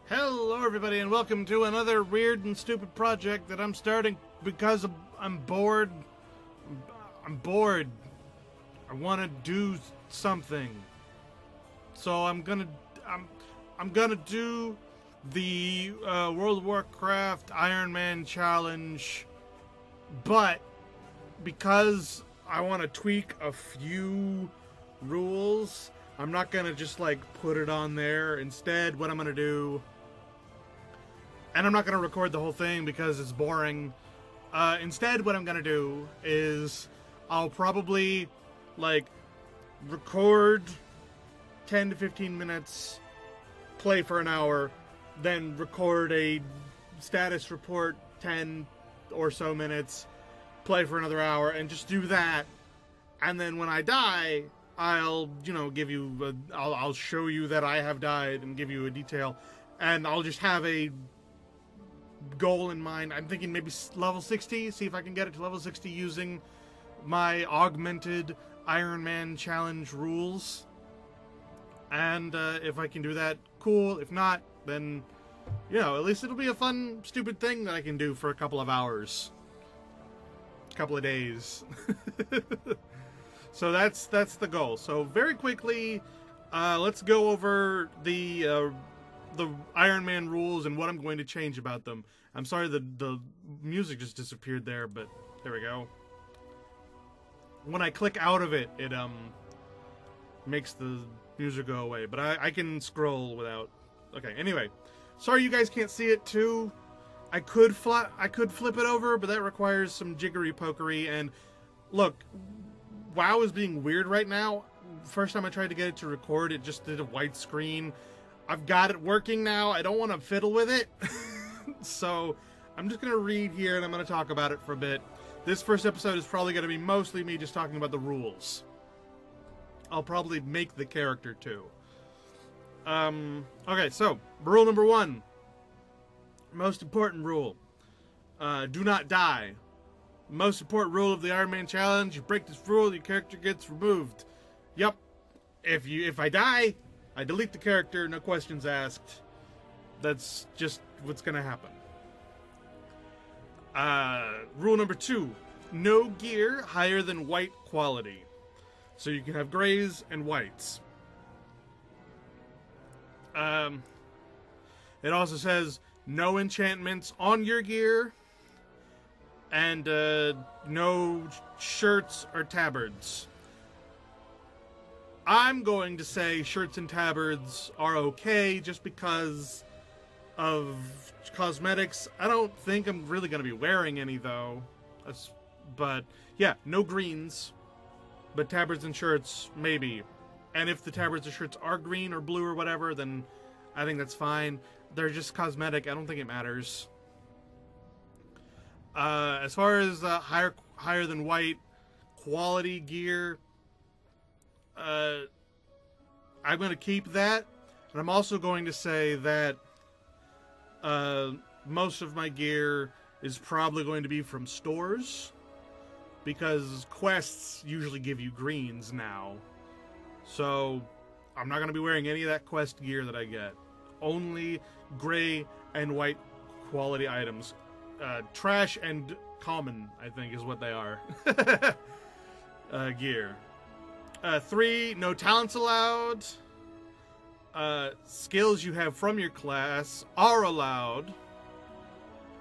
Hello everybody and welcome to another weird and stupid project that I'm starting because I'm bored. I'm bored. I want to do something. So I'm gonna do the World of Warcraft Iron Man challenge, but because I want to tweak a few rules, I'm not gonna just like put it on there. Instead, what I'm gonna do, and I'm not gonna record the whole thing because it's boring. Instead, what I'm gonna do is I'll probably like record 10 to 15 minutes, play for an hour, then record a status report 10 or so minutes, play for another hour, and just do that. And then when I die, I'll, give you, I'll show you that I have died and give you a detail. And I'll just have a goal in mind. I'm thinking maybe level 60, see if I can get it to level 60 using my augmented Iron Man challenge rules. And if I can do that, cool. If not, then, at least it'll be a fun, stupid thing that I can do for a couple of hours. A couple of days. So that's the goal. So very quickly, let's go over the Iron Man rules and what I'm going to change about them. I'm sorry the music just disappeared there, but there we go. When I click out of it, it makes the music go away. But I can scroll without. Okay. Anyway, sorry you guys can't see it too. I could flip it over, but that requires some jiggery pokery. And look, WoW is being weird right now. First time I tried to get it to record, it just did a white screen. I've got it working now. I don't want to fiddle with it. So I'm just going to read here and I'm going to talk about it for a bit. This first episode is probably going to be mostly me just talking about the rules. I'll probably make the character too. Okay, so rule number 1. Most important rule. Do not die. Most important rule of the Iron Man challenge: you break this rule, your character gets removed. Yep. If I die, I delete the character, no questions asked. That's just what's gonna happen. Rule number 2: no gear higher than white quality. So you can have grays and whites. It also says no enchantments on your gear. And no shirts or tabards. I'm going to say shirts and tabards are okay just because of cosmetics. I don't think I'm really going to be wearing any, though. But, yeah, no greens. But tabards and shirts, maybe. And if the tabards or shirts are green or blue or whatever, then I think that's fine. They're just cosmetic. I don't think it matters. As far as higher than white quality gear, I'm going to keep that. And I'm also going to say that most of my gear is probably going to be from stores, because quests usually give you greens now. So I'm not going to be wearing any of that quest gear that I get. Only gray and white quality items. Trash and common, I think, is what they are. Gear. 3, no talents allowed. Skills you have from your class are allowed.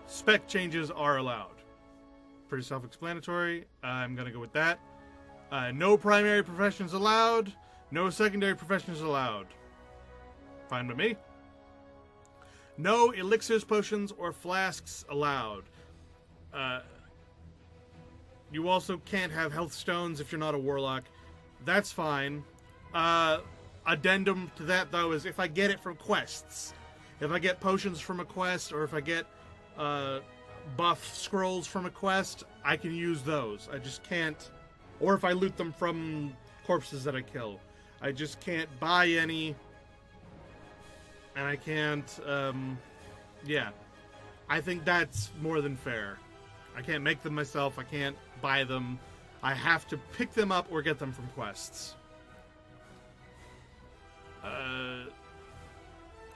Spec changes are allowed. Pretty self-explanatory. I'm going to go with that. No primary professions allowed. No secondary professions allowed. Fine with me. No elixirs, potions, or flasks allowed. You also can't have health stones if you're not a warlock. That's fine. Addendum to that, though, is if I get it from quests. If I get potions from a quest, or if I get buff scrolls from a quest, I can use those. I just can't... Or if I loot them from corpses that I kill. I just can't buy any... And I can't, yeah. I think that's more than fair. I can't make them myself. I can't buy them. I have to pick them up or get them from quests.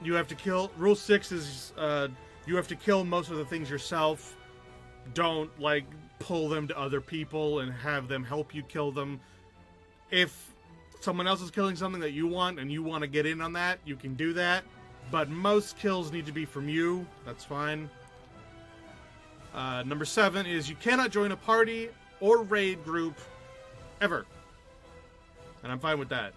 You have to kill. Rule 6 is you have to kill most of the things yourself. Don't, like, pull them to other people and have them help you kill them. If someone else is killing something that you want and you want to get in on that, you can do that. But most kills need to be from you. That's fine. Number 7 is you cannot join a party or raid group ever. And I'm fine with that.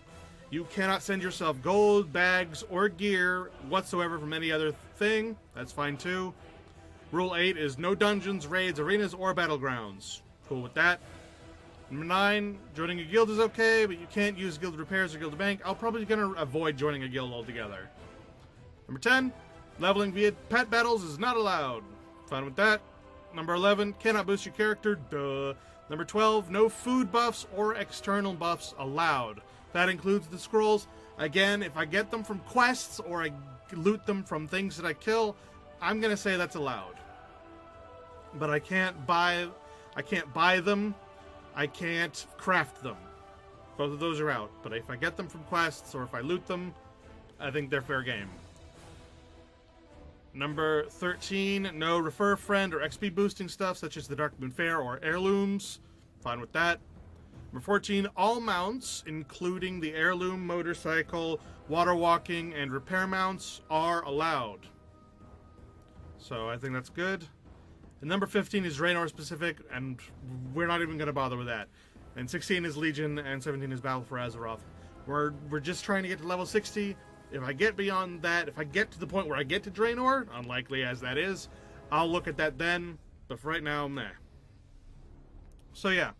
You cannot send yourself gold, bags, or gear whatsoever from any other thing. That's fine too. Rule 8 is no dungeons, raids, arenas, or battlegrounds. Cool with that. Number 9, joining a guild is okay, but you can't use guild repairs or guild bank. I'm probably going to avoid joining a guild altogether. Number 10, leveling via pet battles is not allowed. Fine with that. Number 11, cannot boost your character. Duh. Number 12, no food buffs or external buffs allowed. That includes the scrolls. Again, if I get them from quests or I loot them from things that I kill, I'm going to say that's allowed. But I can't buy them. I can't craft them. Both of those are out. But if I get them from quests or if I loot them, I think they're fair game. Number 13, no refer a friend or XP boosting stuff such as the Dark Moon Fair or heirlooms. Fine with that. Number 14, all mounts, including the heirloom, motorcycle, water walking, and repair mounts, are allowed. So I think that's good. And number 15 is Draenor specific, and we're not even going to bother with that. And 16 is Legion, and 17 is Battle for Azeroth. We're just trying to get to level 60. If I get beyond that, if I get to the point where I get to Draenor, unlikely as that is, I'll look at that then. But for right now, nah. So yeah.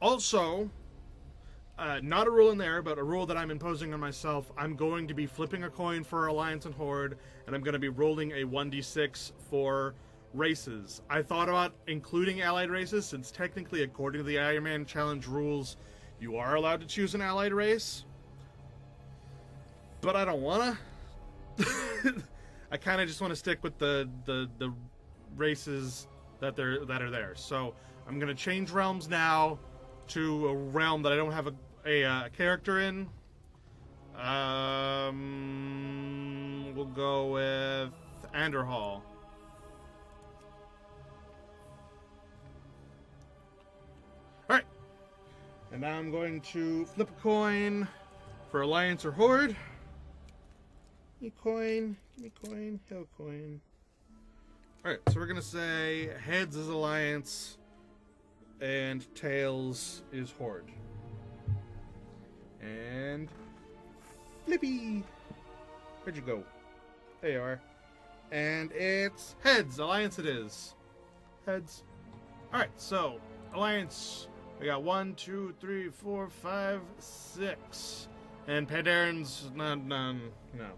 Also, not a rule in there, but a rule that I'm imposing on myself. I'm going to be flipping a coin for Alliance and Horde, and I'm going to be rolling a 1d6 for races. I thought about including allied races, since technically, according to the Iron Man Challenge rules, you are allowed to choose an allied race. But I don't wanna. I kind of just want to stick with the races that are there. So I'm gonna change realms now to a realm that I don't have a character in. We'll go with Anderhall. All right, and now I'm going to flip a coin for Alliance or Horde. Give me coin, hell coin. Alright, so we're gonna say heads is Alliance and tails is Horde. And flippy! Where'd you go? There you are. And it's heads, Alliance it is. Heads. Alright, so Alliance, we got 1, 2, 3, 4, 5, 6. And Pandaren, none, no.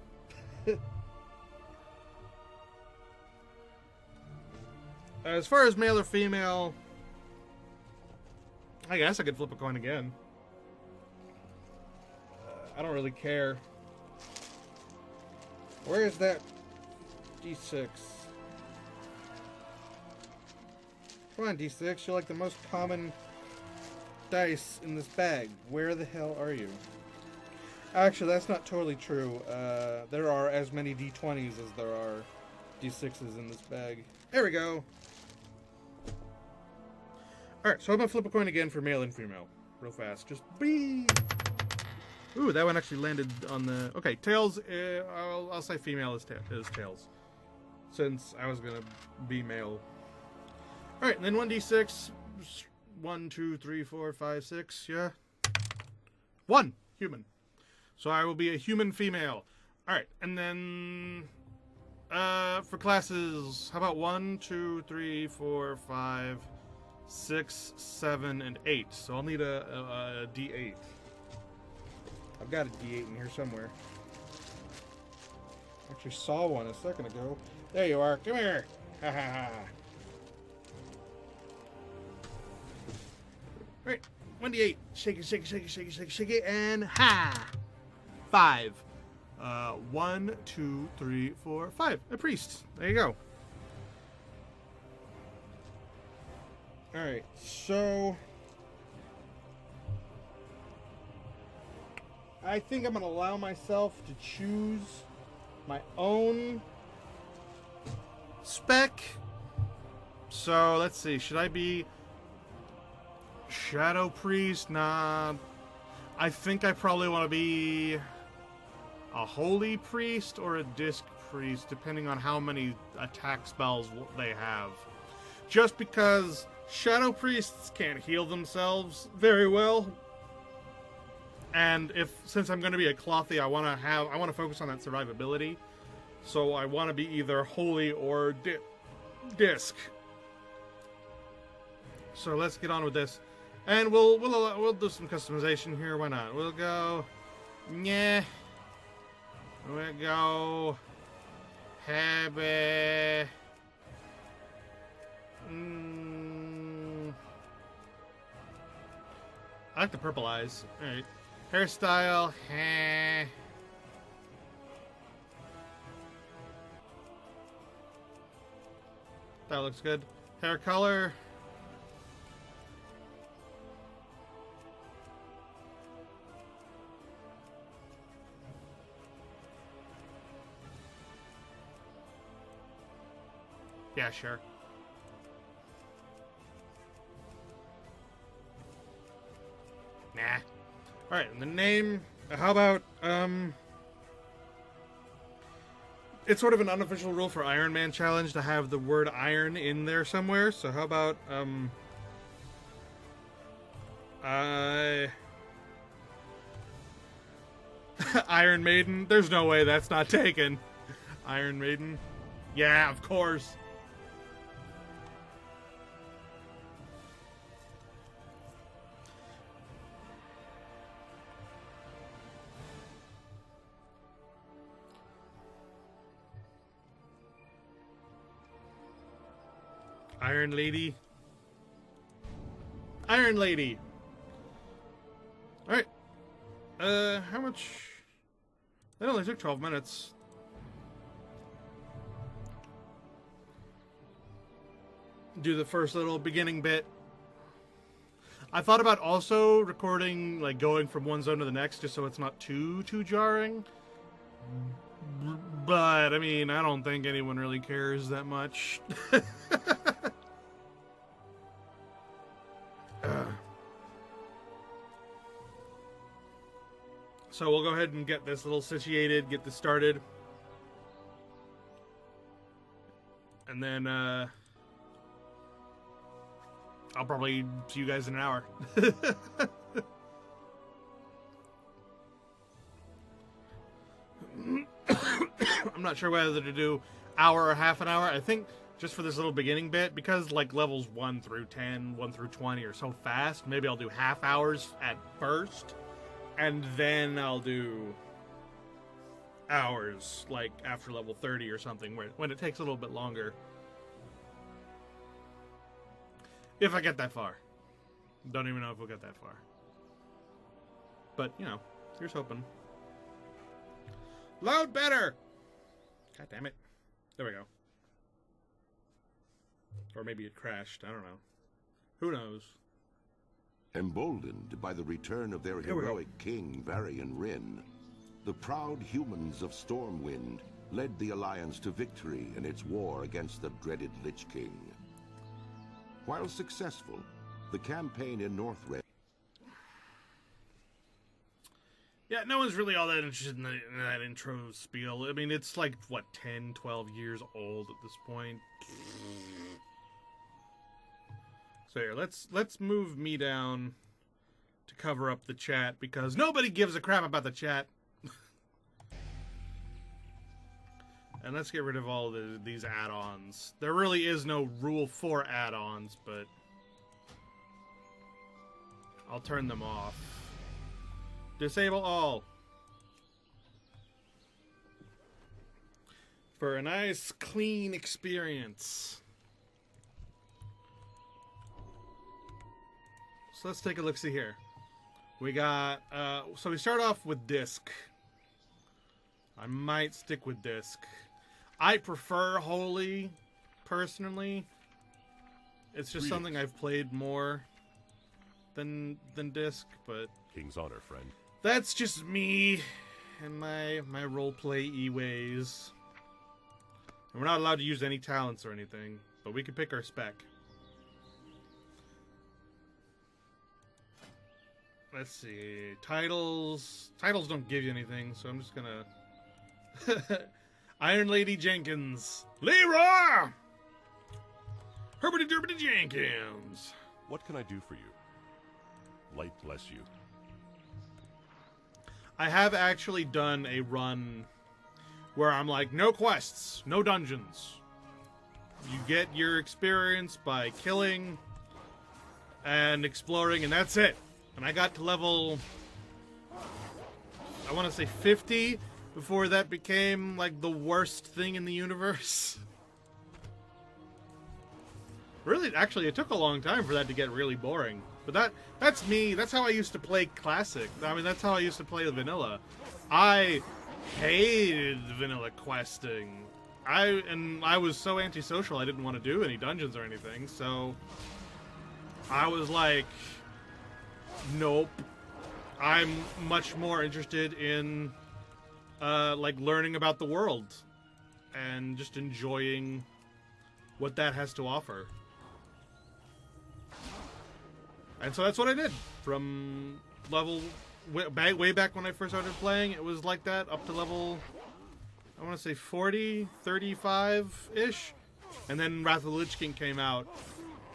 As far as male or female, I guess I could flip a coin again. I don't really care. Where is that D6? Come on, D6. You're like the most common dice in this bag. Where the hell are you? Actually, that's not totally true. There are as many D20s as there are D6s in this bag. There we go. Alright, so I'm going to flip a coin again for male and female. Real fast. Just bee! Ooh, that one actually landed on the... Okay, tails, I'll say female is tails. Since I was going to be male. Alright, and then 1d6. 1, 2, 3, 4, 5, 6. Yeah. 1. Human. So I will be a human female. Alright, and then... for classes, how about 1, 2, 3, 4, 5, 6, 7, and 8. So I'll need a D8. I've got a D8 in here somewhere. Actually saw one a second ago. There you are. Come here. Ha ha ha. Alright, 1d8. Shake it, shake it, shake it, shake it, shake it, shake it, and ha! 5. 1, 2, 3, 4, 5. A priest. There you go. Alright, so... I think I'm going to allow myself to choose my own spec. So let's see. Should I be Shadow Priest? Nah. I think I probably want to be a Holy Priest or a Disc Priest, depending on how many attack spells they have. Just because Shadow Priests can't heal themselves very well. And since I'm going to be a Clothy, I want to focus on that survivability. So I want to be either Holy or Disc. So let's get on with this, and we'll do some customization here. Why not? We'll go, yeah. We'll go, heavy. I like the purple eyes. All right. Hairstyle, that looks good. Hair color. Yeah, sure. Nah. Alright, and the name, how about, it's sort of an unofficial rule for Iron Man Challenge to have the word iron in there somewhere, so how about, Iron Maiden? There's no way that's not taken. Iron Maiden? Yeah, of course. Iron Lady. Iron Lady. Alright. How much? That only took 12 minutes. Do the first little beginning bit. I thought about also recording, like, going from one zone to the next, just so it's not too jarring. But, I mean, I don't think anyone really cares that much. So we'll go ahead and get this little situated, get this started. And then, I'll probably see you guys in an hour. I'm not sure whether to do hour or half an hour. I think just for this little beginning bit, because like levels 1 through 10, 1 through 20 are so fast, maybe I'll do half hours at first, and then I'll do hours, like after level 30 or something, when it takes a little bit longer. If I get that far. Don't even know if we'll get that far. But, you know, here's hoping. Load better! God damn it. There we go. Or maybe it crashed. I don't know. Who knows? Emboldened by the return of their heroic king, Varian Wrynn, the proud humans of Stormwind led the Alliance to victory in its war against the dreaded Lich King. While successful, the campaign in Northrend... Yeah, no one's really all that interested in that intro spiel. I mean, it's like, what, 10, 12 years old at this point? So here, let's move me down to cover up the chat, because nobody gives a crap about the chat. And let's get rid of all these add-ons. There really is no rule for add-ons, but I'll turn them off. Disable all. For a nice, clean experience. So let's take a look-see here. We got, so we start off with Disc. I might stick with Disc. I prefer Holy, personally. It's just something I've played more than Disc, but... King's honor, friend. That's just me. in my roleplay ways. And we're not allowed to use any talents or anything, but we can pick our spec. Let's see. Titles. Titles don't give you anything, so I'm just gonna... Iron Lady Jenkins. Leroy! Herbity Derbity Jenkins. What can I do for you? Light bless you. I have actually done a run where I'm like, no quests, no dungeons. You get your experience by killing and exploring, and that's it. And I got to level, I want to say 50, before that became like the worst thing in the universe. Really, actually, it took a long time for that to get really boring. But that's me. That's how I used to play Classic. I mean, that's how I used to play the Vanilla. I hated vanilla questing. I was so antisocial, I didn't want to do any dungeons or anything. So I was like, nope. I'm much more interested in like learning about the world and just enjoying what that has to offer. And so that's what I did. From level... way back when I first started playing, it was like that, up to level... I want to say 40, 35-ish. And then Wrath of the Lich King came out.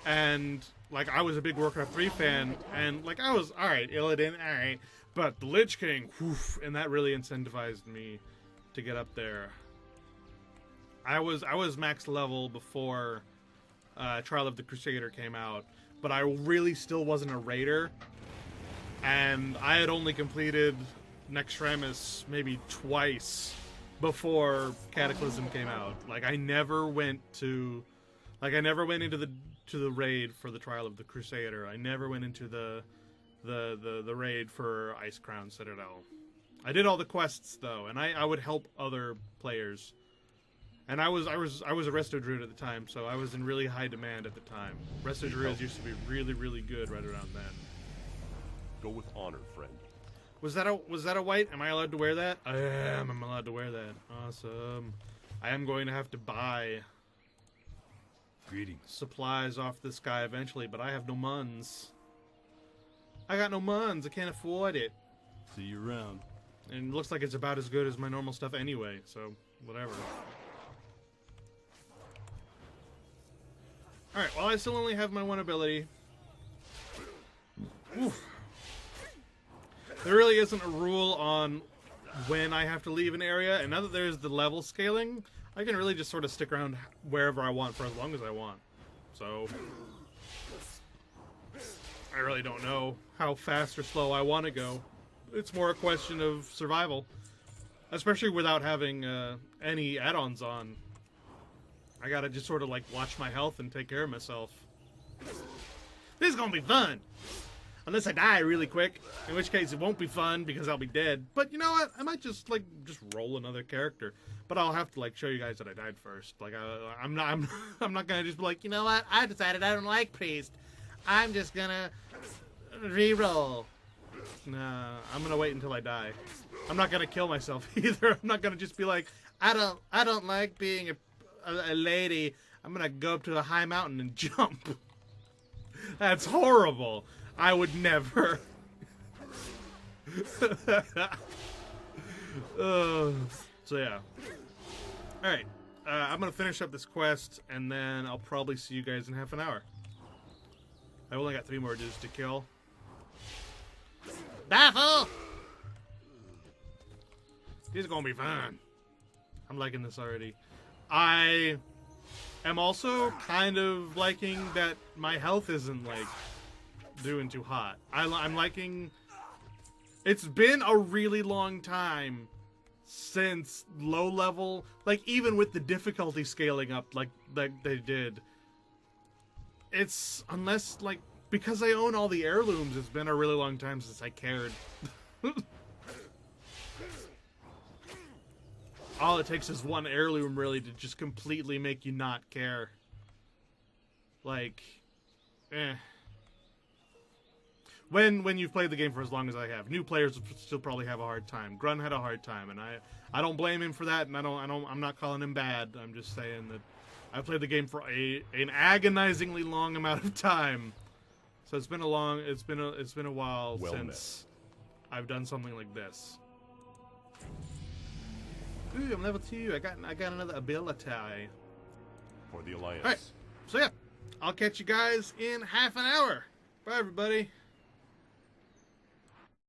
And, like, I was a big Warcraft 3 fan. And, like, I was, alright, Illidan, alright. But the Lich King, whew, and that really incentivized me to get up there. I was max level before Trial of the Crusader came out. But I really still wasn't a raider, and I had only completed Nextremis maybe twice before Cataclysm came out. Like I never went into the raid for the Trial of the Crusader. I never went into the raid for Ice Crown Citadel. I did all the quests though, and I would help other players. And I was a Resto Druid at the time, so I was in really high demand at the time. Resto Druids used to be really, really good right around then. Go with honor, friend. Was that a white? Am I allowed to wear that? I am. I'm allowed to wear that. Awesome. I am going to have to buy greetings supplies off this guy eventually, but I have no muns. I got no muns. I can't afford it. See you around. And it looks like it's about as good as my normal stuff anyway, so whatever. Alright, well I still only have my one ability. Oof. There really isn't a rule on when I have to leave an area, and now that there's the level scaling, I can really just sort of stick around wherever I want for as long as I want. So, I really don't know how fast or slow I want to go. It's more a question of survival. Especially without having any add-ons on. I gotta just sort of like watch my health and take care of myself. This is gonna be fun! Unless I die really quick, in which case it won't be fun because I'll be dead. But you know what? I might just roll another character. But I'll have to like show you guys that I died first. Like I'm not gonna just be like, you know what? I decided I don't like priest. I'm just gonna re-roll. Nah, I'm gonna wait until I die. I'm not gonna kill myself either. I'm not gonna just be like, I don't like being a lady. I'm gonna go up to a high mountain and jump. That's horrible. I would never. So yeah. Alright. I'm gonna finish up this quest, and then I'll probably see you guys in half an hour. I've only got 3 more dudes to kill. Baffle! This is gonna be fun. I'm liking this already. I am also kind of liking that my health isn't, like, doing too hot. I'm liking... It's been a really long time since low level, like, even with the difficulty scaling up like they did. It's, unless, like, because I own all the heirlooms, it's been a really long time since I cared. All it takes is one heirloom, really, to just completely make you not care. Like, eh. when you've played the game for as long as I have. New players will still probably have a hard time. Grun had a hard time, and I don't blame him for that, and I'm not calling him bad. I'm just saying that I played the game for an agonizingly long amount of time. So it's been a while Well since I've done something like this. Ooh, I'm level 2. I got another ability. For the Alliance. Alright, so yeah, I'll catch you guys in half an hour. Bye, everybody.